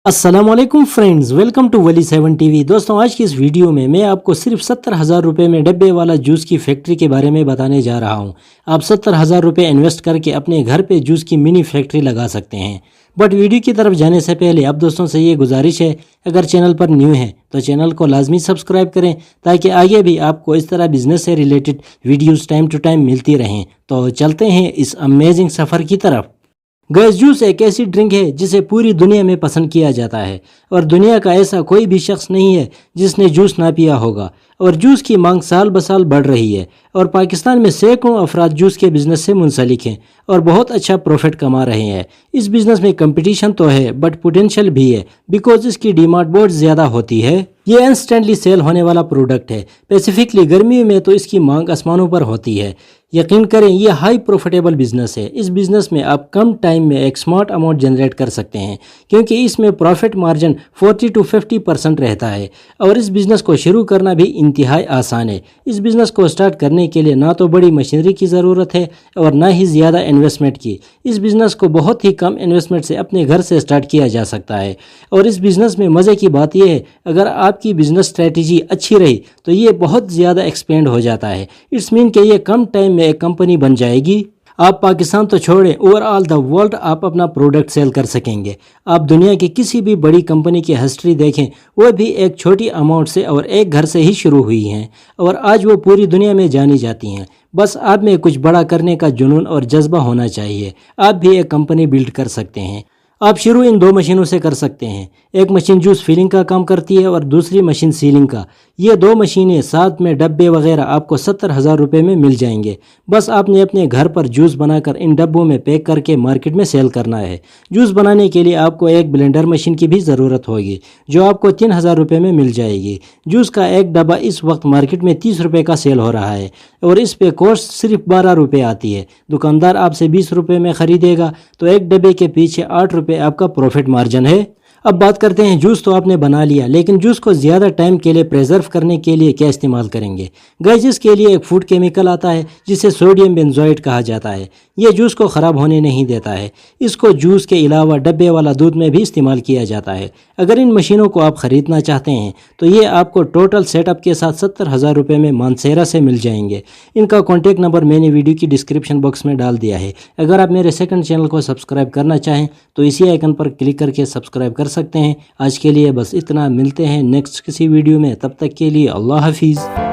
अस्सलामुअलैकुम friends, welcome to Wali 7 TV. दोस्तों, आज की इस वीडियो में मैं आपको सिर्फ 70,000 रुपये में डब्बे वाला जूस की फैक्ट्री के बारे में बताने जा रहा हूं। आप 70,000 रुपये इन्वेस्ट करके अपने घर पे जूस की मिनी फैक्ट्री लगा सकते हैं। बट वीडियो की तरफ जाने से पहले अब दोस्तों से ये गुजारिश है, अगर चैनल पर न्यू है तो चैनल को लाजमी सब्सक्राइब करें ताकि आगे भी आपको इस तरह बिजनेस से related videos time to time मिलती रहें। तो चलते हैं इस अमेजिंग सफ़र की तरफ। गैस जूस एक ऐसी ड्रिंक है जिसे पूरी दुनिया में पसंद किया जाता है और दुनिया का ऐसा कोई भी शख्स नहीं है जिसने जूस ना पिया होगा। और जूस की मांग साल ब साल बढ़ रही है और पाकिस्तान में सैकड़ों अफराद जूस के बिज़नेस से मुंसलिक हैं और बहुत अच्छा प्रॉफिट कमा रहे हैं। इस बिज़नेस में कंपटीशन तो है बट पोटेंशियल भी है बिकॉज इसकी डिमांड बहुत ज़्यादा होती है। ये इंस्टेंटली सेल होने वाला प्रोडक्ट है। स्पेसिफिकली गर्मियों में तो इसकी मांग आसमानों पर होती है। यकीन करें, ये हाई प्रॉफिटेबल बिजनेस है। इस बिज़नेस में आप कम टाइम में एक स्मार्ट अमाउंट जनरेट कर सकते हैं क्योंकि इसमें प्रॉफिट मार्जिन 40 to 50% रहता है और इस बिज़नेस को शुरू करना भी इंतहाई आसान है। इस बिज़नेस को स्टार्ट करने के लिए ना तो बड़ी मशीनरी की ज़रूरत है और ना ही ज़्यादा इन्वेस्टमेंट की। इस बिज़नेस को बहुत ही कम इन्वेस्टमेंट से अपने घर से स्टार्ट किया जा सकता है। और इस बिज़नेस में मज़े की बात यह है, अगर आपकी बिज़नेस स्ट्रेटजी अच्छी रही तो ये बहुत ज़्यादा एक्सपेंड हो जाता है। इट्स मीन कि ये कम टाइम में एक कंपनी बन जाएगी। आप पाकिस्तान तो छोड़ें, ओवरऑल द वर्ल्ड आप अपना प्रोडक्ट सेल कर सकेंगे। आप दुनिया की किसी भी बड़ी कंपनी की हिस्ट्री देखें, वो भी एक छोटी अमाउंट से और एक घर से ही शुरू हुई हैं और आज वो पूरी दुनिया में जानी जाती हैं। बस आप में कुछ बड़ा करने का जुनून और जज्बा होना चाहिए, आप भी एक कंपनी बिल्ड कर सकते हैं। आप शुरू इन दो मशीनों से कर सकते हैं। एक मशीन जूस फिलिंग का काम करती है और दूसरी मशीन सीलिंग का। ये दो मशीनें साथ में डब्बे वगैरह आपको 70,000 रुपये में मिल जाएंगे। बस आपने अपने घर पर जूस बनाकर इन डब्बों में पैक करके मार्केट में सेल करना है। जूस बनाने के लिए आपको एक ब्लेंडर मशीन की भी ज़रूरत होगी जो आपको 3,000 रुपये में मिल जाएगी। जूस का एक डब्बा इस वक्त मार्केट में 30 रुपये का सेल हो रहा है और इस पे कॉस्ट सिर्फ 12 रुपये आती है। दुकानदार आपसे 20 रुपये में ख़रीदेगा तो एक डब्बे के पीछे 8 रुपये आपका प्रॉफिट मार्जिन है। अब बात करते हैं, जूस तो आपने बना लिया, लेकिन जूस को ज़्यादा टाइम के लिए प्रिजर्व करने के लिए क्या इस्तेमाल करेंगे। गाइस, इसके लिए एक फूड केमिकल आता है जिसे सोडियम बेंजोएट कहा जाता है। ये जूस को ख़राब होने नहीं देता है। इसको जूस के अलावा डब्बे वाला दूध में भी इस्तेमाल किया जाता है। अगर इन मशीनों को आप ख़रीदना चाहते हैं तो ये आपको टोटल सेटअप के साथ 70,000 रुपये में मानसेरा से मिल जाएंगे। इनका कॉन्टैक्ट नंबर मैंने वीडियो की डिस्क्रिप्शन बॉक्स में डाल दिया है। अगर आप मेरे सेकंड चैनल को सब्सक्राइब करना चाहें तो इसी आइकन पर क्लिक करके सब्सक्राइब कर सकते हैं। आज के लिए बस इतना, मिलते हैं नेक्स्ट किसी वीडियो में, तब तक के लिए अल्लाह हाफिज़।